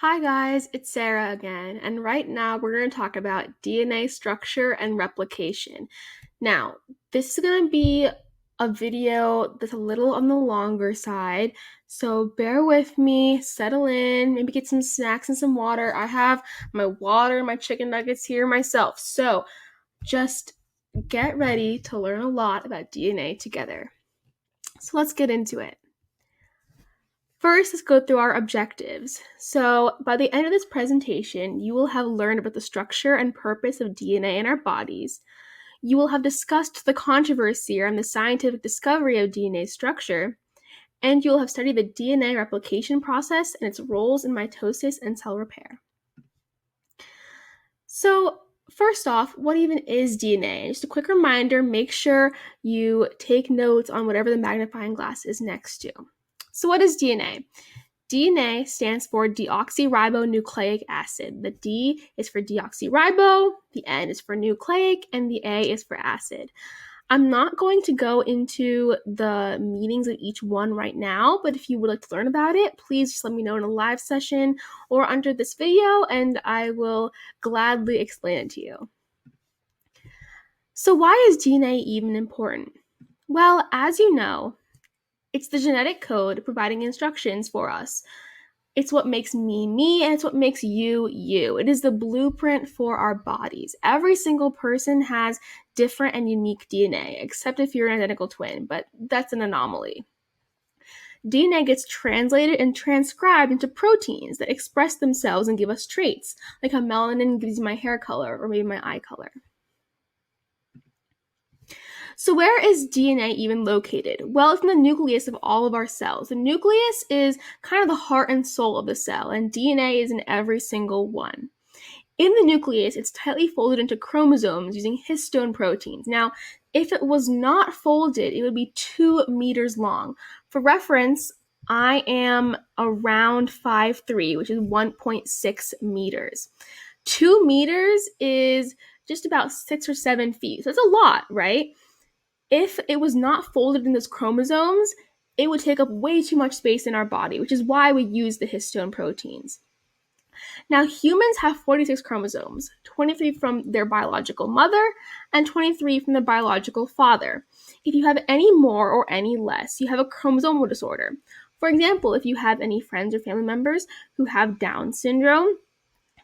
Hi guys, it's Sarah again, and right now we're going to talk about DNA structure and replication. Now, this is going to be a video that's a little on the longer side, so bear with me, settle in, maybe get some snacks and some water. I have my water and my chicken nuggets here myself, so just get ready to learn a lot about DNA together. So let's get into it. First, let's go through our objectives. So, by the end of this presentation, you will have learned about the structure and purpose of DNA in our bodies. You will have discussed the controversy around the scientific discovery of DNA structure, and you will have studied the DNA replication process and its roles in mitosis and cell repair. So, first off, what even is DNA? Just a quick reminder, make sure you take notes on whatever the magnifying glass is next to. So, what is DNA? DNA stands for deoxyribonucleic acid. The D is for deoxyribo, the N is for nucleic, and the A is for acid. I'm not going to go into the meanings of each one right now, but if you would like to learn about it, please just let me know in a live session or under this video, and I will gladly explain it to you. So why is DNA even important? Well, as you know, it's the genetic code providing instructions for us. It's what makes me, me, and it's what makes you, you. It is the blueprint for our bodies. Every single person has different and unique DNA, except if you're an identical twin, but that's an anomaly. DNA gets translated and transcribed into proteins that express themselves and give us traits, like how melanin gives you my hair color or maybe my eye color. So where is DNA even located? Well, it's in the nucleus of all of our cells. The nucleus is kind of the heart and soul of the cell, and DNA is in every single one. In the nucleus, it's tightly folded into chromosomes using histone proteins. Now, if it was not folded, it would be 2 meters long. For reference, I am around 5'3", which is 1.6 meters. 2 meters is just about 6 or 7 feet. So that's a lot, right? If it was not folded in those chromosomes, it would take up way too much space in our body, which is why we use the histone proteins. Now, humans have 46 chromosomes, 23 from their biological mother and 23 from the biological father. If you have any more or any less, you have a chromosomal disorder. For example, if you have any friends or family members who have Down syndrome,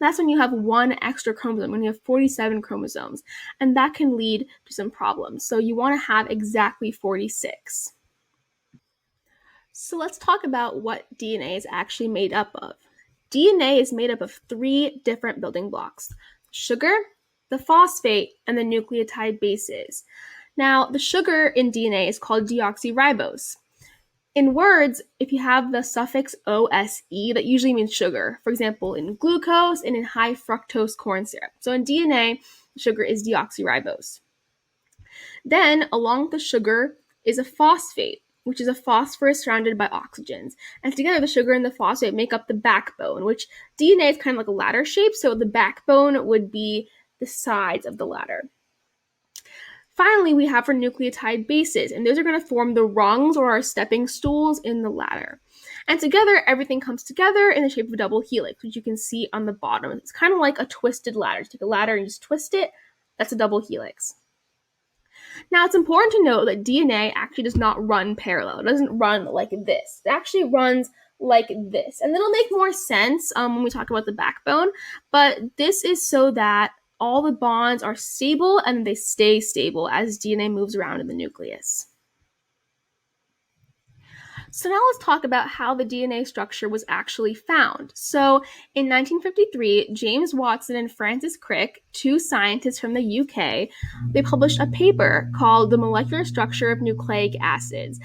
that's when you have one extra chromosome, when you have 47 chromosomes, and that can lead to some problems. So you want to have exactly 46. So let's talk about what DNA is actually made up of. DNA is made up of 3 different building blocks: sugar, the phosphate, and the nucleotide bases. Now, the sugar in DNA is called deoxyribose. In words, if you have the suffix OSE, that usually means sugar. For example, in glucose and in high fructose corn syrup. So in DNA, sugar is deoxyribose. Then, along with the sugar is a phosphate, which is a phosphorus surrounded by oxygens. And together, the sugar and the phosphate make up the backbone, which DNA is kind of like a ladder shape, so the backbone would be the sides of the ladder. Finally, we have our nucleotide bases, and those are going to form the rungs or our stepping stools in the ladder. And together, everything comes together in the shape of a double helix, which you can see on the bottom. It's kind of like a twisted ladder. You take a ladder and you just twist it. That's a double helix. Now, it's important to note that DNA actually does not run parallel. It doesn't run like this. It actually runs like this. And it'll make more sense when we talk about the backbone. But this is so that all the bonds are stable and they stay stable as DNA moves around in the nucleus. So now let's talk about how the DNA structure was actually found. So in 1953, James Watson and Francis Crick, 2 scientists from the UK, they published a paper called The Molecular Structure of Nucleic Acids.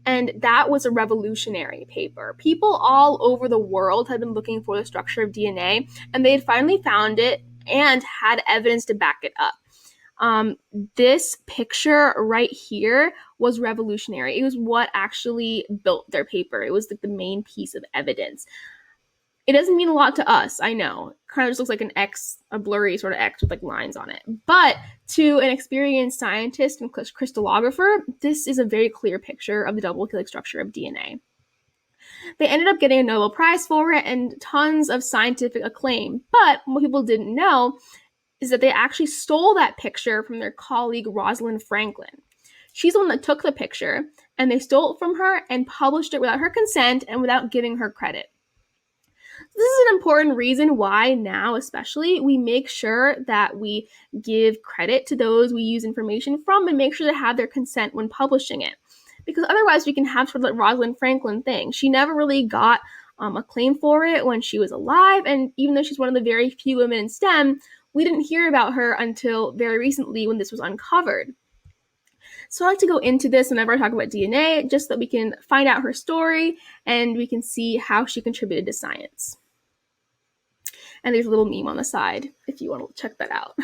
And that was a revolutionary paper. People all over the world had been looking for the structure of DNA, and they had finally found it and had evidence to back it up. This picture right here was revolutionary. It was what actually built their paper. It was like the main piece of evidence. It doesn't mean a lot to us, I know. Kind of just looks like an X, a blurry sort of X with like lines on it. But to an experienced scientist and crystallographer, this is a very clear picture of the double helix structure of DNA. They ended up getting a Nobel Prize for it and tons of scientific acclaim. But what people didn't know is that they actually stole that picture from their colleague Rosalind Franklin. She's the one that took the picture, and they stole it from her and published it without her consent and without giving her credit. This is an important reason why now, especially, we make sure that we give credit to those we use information from and make sure they have their consent when publishing it. Because otherwise we can have sort of that Rosalind Franklin thing. She never really got a claim for it when she was alive, and even though she's one of the very few women in STEM, we didn't hear about her until very recently when this was uncovered. So I like to go into this whenever I talk about DNA, just so that we can find out her story and we can see how she contributed to science. And there's a little meme on the side if you want to check that out.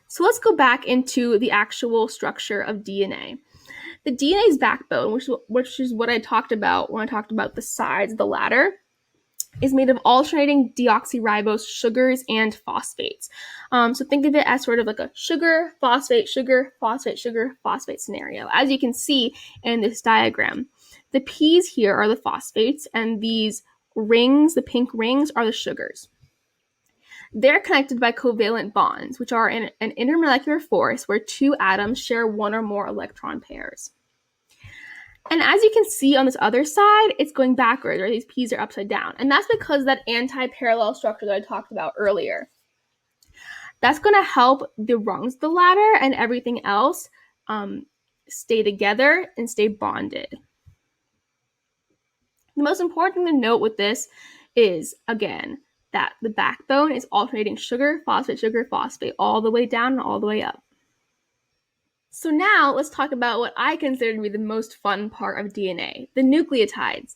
So let's go back into the actual structure of DNA. The DNA's backbone, which is what I talked about when I talked about the sides of the ladder, is made of alternating deoxyribose sugars and phosphates. So think of it as sort of like a sugar, phosphate, sugar, phosphate, sugar, phosphate scenario. As you can see in this diagram, the P's here are the phosphates, and these rings, the pink rings, are the sugars. They're connected by covalent bonds, which are an intermolecular force where two atoms share one or more electron pairs. And as you can see on this other side, it's going backwards, or these P's are upside down. And that's because of that anti-parallel structure that I talked about earlier. That's going to help the rungs of the ladder and everything else stay together and stay bonded. The most important thing to note with this is, again, that the backbone is alternating sugar, phosphate, all the way down and all the way up. So now let's talk about what I consider to be the most fun part of DNA, the nucleotides.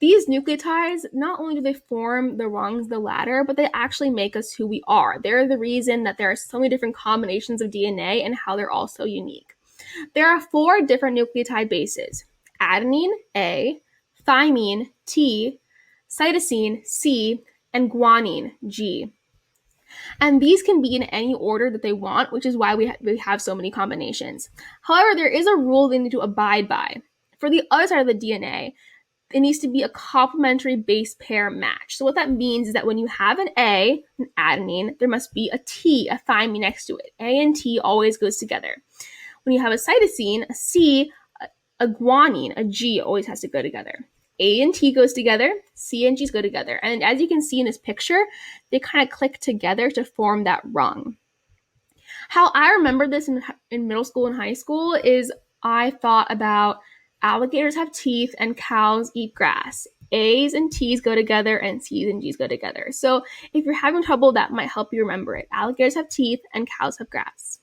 These nucleotides, not only do they form the rungs of the ladder, but they actually make us who we are. They're the reason that there are so many different combinations of DNA and how they're all so unique. There are 4 different nucleotide bases: adenine, A, thymine, T, cytosine, C, and guanine, G. And these can be in any order that they want, which is why we have so many combinations. However, there is a rule they need to abide by. For the other side of the DNA, it needs to be a complementary base pair match. So what that means is that when you have an A, an adenine, there must be a T, a thymine next to it. A and T always goes together. When you have a cytosine, a C, a guanine, a G always has to go together. A and T goes together, C and G's go together. And as you can see in this picture, they kind of click together to form that rung. How I remember this in middle school and high school is I thought about alligators have teeth and cows eat grass. A's and T's go together and C's and G's go together. So if you're having trouble, that might help you remember it. Alligators have teeth and cows have grass.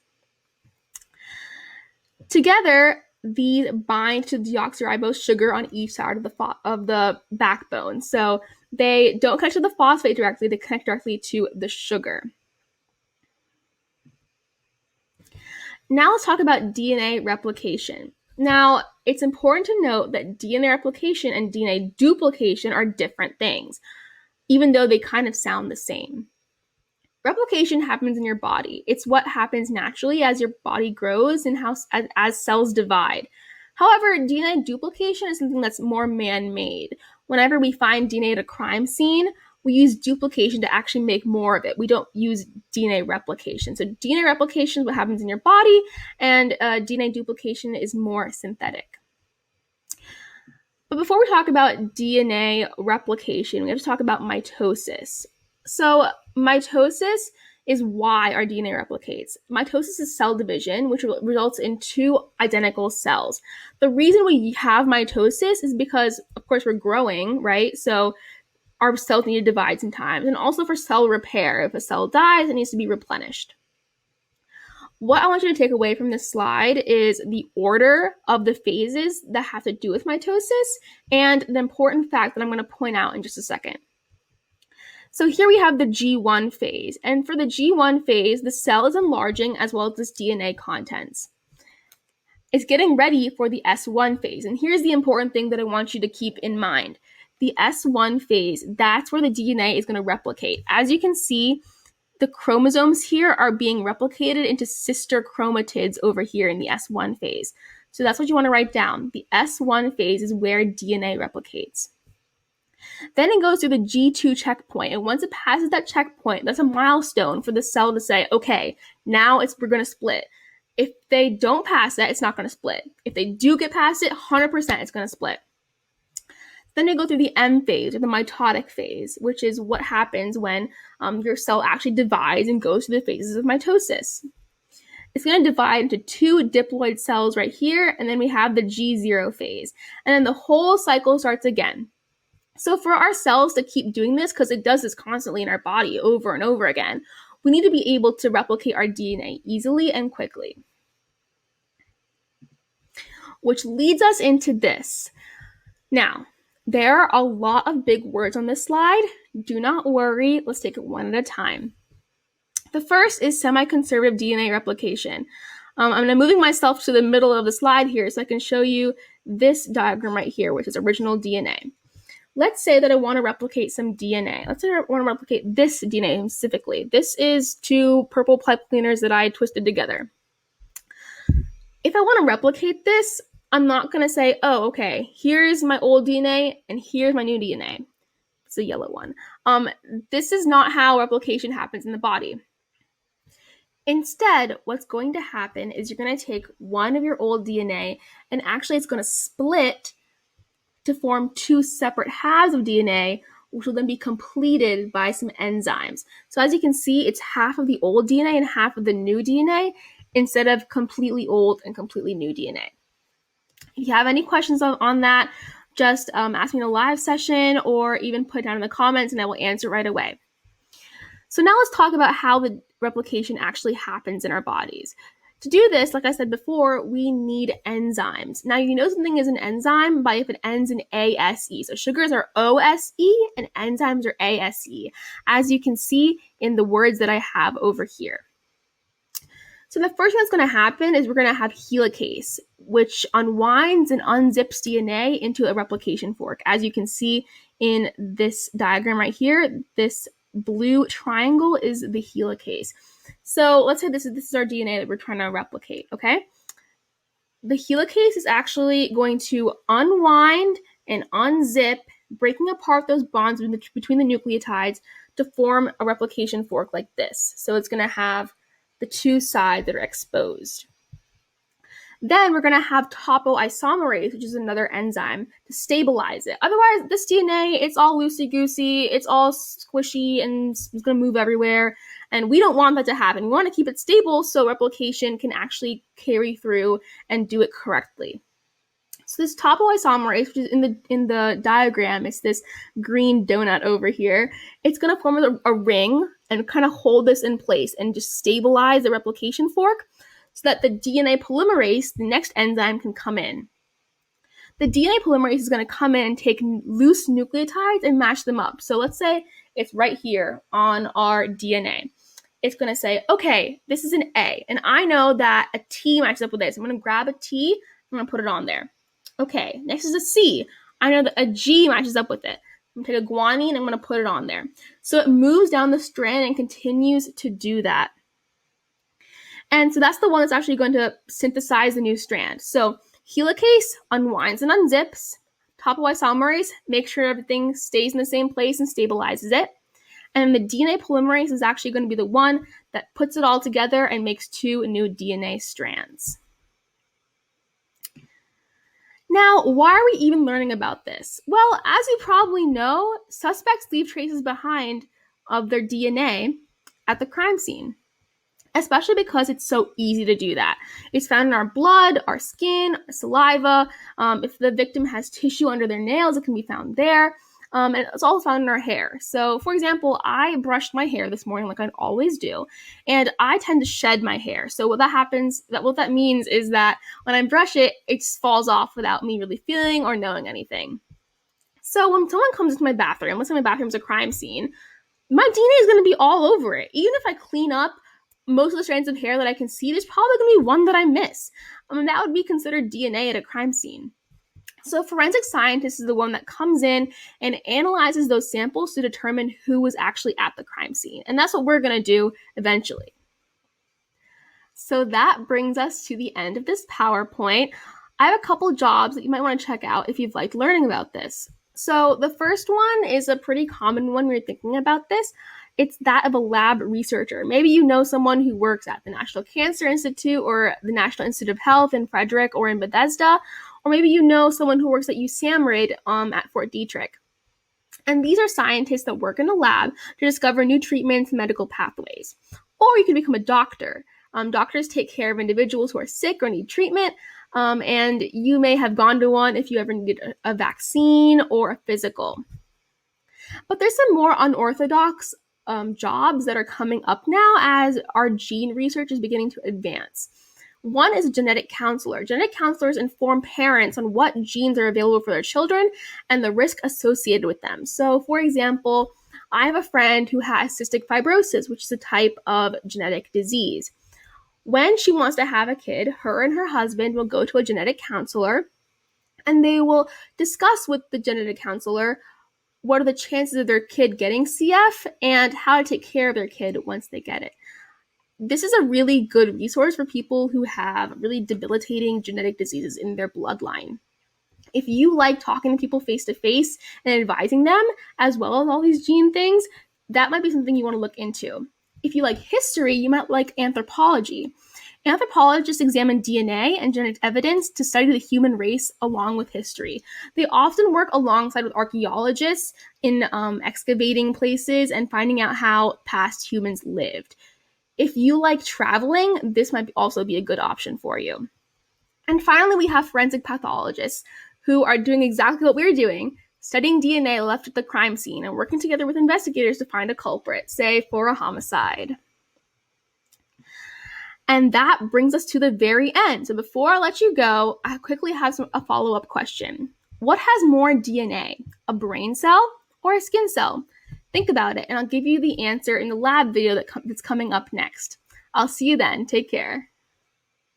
Together, these bind to deoxyribose sugar on each side of the backbone. So they don't connect to the phosphate directly, they connect directly to the sugar. Now let's talk about DNA replication. Now, it's important to note that DNA replication and DNA duplication are different things, even though they kind of sound the same. Replication happens in your body. It's what happens naturally as your body grows and as cells divide. However, DNA duplication is something that's more man-made. Whenever we find DNA at a crime scene, we use duplication to actually make more of it. We don't use DNA replication. So DNA replication is what happens in your body, and DNA duplication is more synthetic. But before we talk about DNA replication, we have to talk about mitosis. So mitosis is why our DNA replicates. Mitosis is cell division, which results in 2 identical cells. The reason we have mitosis is because, of course, we're growing, right? So our cells need to divide sometimes. And also for cell repair. If a cell dies, it needs to be replenished. What I want you to take away from this slide is the order of the phases that have to do with mitosis and the important fact that I'm going to point out in just a second. So here we have the G1 phase, and for the G1 phase, the cell is enlarging as well as its DNA contents. It's getting ready for the S1 phase, and here's the important thing that I want you to keep in mind. The S1 phase, that's where the DNA is going to replicate. As you can see, the chromosomes here are being replicated into sister chromatids over here in the S1 phase. So that's what you want to write down. The S1 phase is where DNA replicates. Then it goes through the G2 checkpoint, and once it passes that checkpoint, that's a milestone for the cell to say, okay, now we're going to split. If they don't pass that, it's not going to split. If they do get past it, 100% it's going to split. Then they go through the M phase, or the mitotic phase, which is what happens when your cell actually divides and goes through the phases of mitosis. It's going to divide into 2 diploid cells right here, and then we have the G0 phase. And then the whole cycle starts again. So for our cells to keep doing this, because it does this constantly in our body over and over again, we need to be able to replicate our DNA easily and quickly. Which leads us into this. Now, there are a lot of big words on this slide. Do not worry. Let's take it one at a time. The first is semi-conservative DNA replication. I'm moving myself to the middle of the slide here so I can show you this diagram right here, which is original DNA. Let's say that I want to replicate some DNA. Let's say I want to replicate this DNA specifically. This is 2 purple pipe cleaners that I twisted together. If I want to replicate this, I'm not going to say, oh, okay, here's my old DNA and here's my new DNA. It's a yellow one. This is not how replication happens in the body. Instead, what's going to happen is you're going to take one of your old DNA and actually it's going to split to form 2 separate halves of DNA, which will then be completed by some enzymes. So as you can see, it's half of the old DNA and half of the new DNA instead of completely old and completely new DNA. If you have any questions on that, just ask me in a live session or even put it down in the comments and I will answer right away. So now let's talk about how the replication actually happens in our bodies. To do this, like I said before, we need enzymes. Now, you know something is an enzyme by if it ends in ASE. So sugars are OSE and enzymes are ASE, as you can see in the words that I have over here. So the first thing that's going to happen is we're going to have helicase, which unwinds and unzips DNA into a replication fork. As you can see in this diagram right here, this blue triangle is the helicase. So let's say this is our DNA that we're trying to replicate, okay? The helicase is actually going to unwind and unzip, breaking apart those bonds between the nucleotides to form a replication fork like this. So it's going to have the 2 sides that are exposed. Then we're going to have topoisomerase, which is another enzyme, to stabilize it. Otherwise, this DNA, it's all loosey-goosey, it's all squishy, and it's going to move everywhere. And we don't want that to happen. We want to keep it stable so replication can actually carry through and do it correctly. So this topoisomerase, which is in the diagram, it's this green donut over here. It's going to form a ring and kind of hold this in place and just stabilize the replication fork so that the DNA polymerase, the next enzyme, can come in. The DNA polymerase is going to come in and take loose nucleotides and match them up. So let's say it's right here on our DNA. It's going to say, okay, this is an A, and I know that a T matches up with this. I'm going to grab a T, I'm going to put it on there. Okay, next is a C. I know that a G matches up with it. I'm going to take a guanine and I'm going to put it on there. So it moves down the strand and continues to do that. And so that's the one that's actually going to synthesize the new strand. So helicase unwinds and unzips. Topoisomerase makes sure everything stays in the same place and stabilizes it. And the DNA polymerase is actually going to be the one that puts it all together and makes 2 new DNA strands. Now, why are we even learning about this? Well, as you probably know, suspects leave traces behind of their DNA at the crime scene, especially because it's so easy to do that. It's found in our blood, our skin, our saliva. If the victim has tissue under their nails, it can be found there. And it's also found in our hair. So, for example, I brushed my hair this morning like I always do, and I tend to shed my hair. So what that means is that when I brush it, it just falls off without me really feeling or knowing anything. So when someone comes into my bathroom, let's say my bathroom's a crime scene, my DNA is going to be all over it. Even if I clean up most of the strands of hair that I can see, there's probably going to be one that I miss. That would be considered DNA at a crime scene. So forensic scientist is the one that comes in and analyzes those samples to determine who was actually at the crime scene. And that's what we're going to do eventually. So that brings us to the end of this PowerPoint. I have a couple jobs that you might want to check out if you've liked learning about this. So the first one is a pretty common one when you're thinking about this. It's that of a lab researcher. Maybe you know someone who works at the National Cancer Institute or the National Institute of Health in Frederick or in Bethesda, or maybe you know someone who works at USAMRIID at Fort Detrick. And these are scientists that work in a lab to discover new treatments and medical pathways. Or you can become a doctor. Doctors take care of individuals who are sick or need treatment, and you may have gone to one if you ever needed a vaccine or a physical. But there's some more unorthodox jobs that are coming up now as our gene research is beginning to advance. One is a genetic counselor. Genetic counselors inform parents on what genes are available for their children and the risk associated with them. So, for example, I have a friend who has cystic fibrosis, which is a type of genetic disease. When she wants to have a kid, her and her husband will go to a genetic counselor and they will discuss with the genetic counselor what are the chances of their kid getting CF and how to take care of their kid once they get it. This is a really good resource for people who have really debilitating genetic diseases in their bloodline. If you like talking to people face to face and advising them, as well as all these gene things, that might be something you want to look into. If you like history, you might like anthropology. Anthropologists examine DNA and genetic evidence to study the human race along with history. They often work alongside with archaeologists in excavating places and finding out how past humans lived. If you like traveling, this might also be a good option for you. And finally, we have forensic pathologists who are doing exactly what we're doing, studying DNA left at the crime scene and working together with investigators to find a culprit, say for a homicide. And that brings us to the very end. So before I let you go, I quickly have a follow-up question. What has more DNA, a brain cell or a skin cell? Think about it, and I'll give you the answer in the lab video that's coming up next. I'll see you then. Take care.